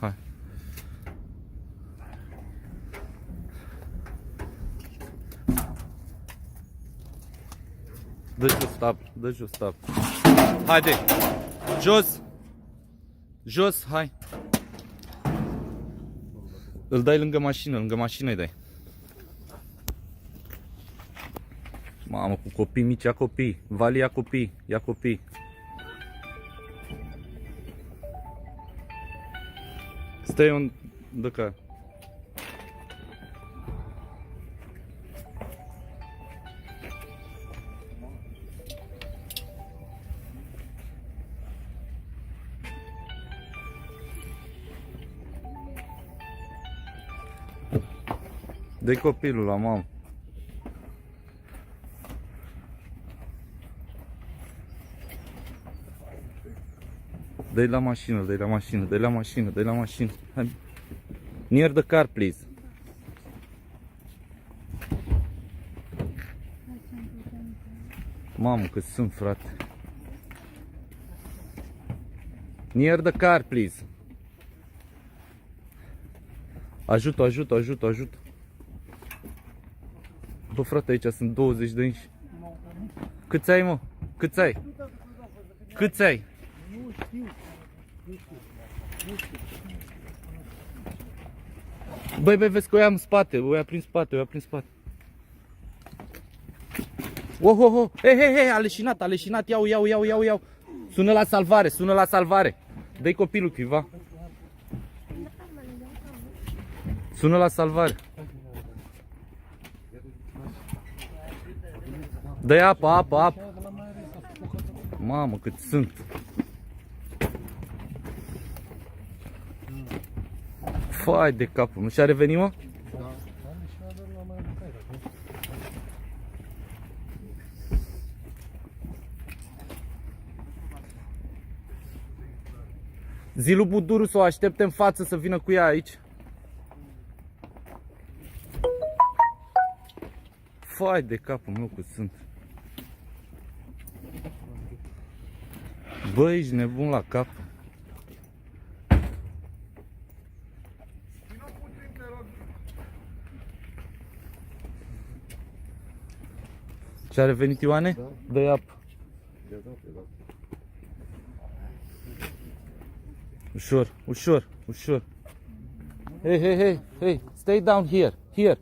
Hai. Dă jos, stop, dă jos, stop. Haide, jos. Jos, hai. Îl dai lângă mașină îi dai. Mamă, cu copii mici, ia copii. Vali, ia copii, ia copii. Stay on the car. Dă-i copilul la mamă. Dă-i la mașină, dă-i la mașină, dă-i la mașină, dă-i la mașină. Hai. Near the car, please. Mamă, cât sunt, frate. Near the car, please. Ajută, ajută, ajută, ajută. Bă, frate, aici sunt 20 de inși. Câți ai, mă? Câți ai? Câți ai? Nu știu. Băi, vezi că o ia în spate, o ia prin spate, o ia prin spate. Oh, oh, oh, hei, a leșinat, iau. Sună la salvare, sună la salvare. Dă-i copilul cuiva. Sună la salvare. Dă-i apă. Mamă, cât sunt. Fai de capul, nu și-a revenit, mă? Zi lui Buduru să o aștepte în față să vină cu ea aici. Fai de capul meu cât sunt. Bă, ești nebun la cap. Și-a revenit Ioane? Da. Dă-i apă. Ușor. Hey, stay down here.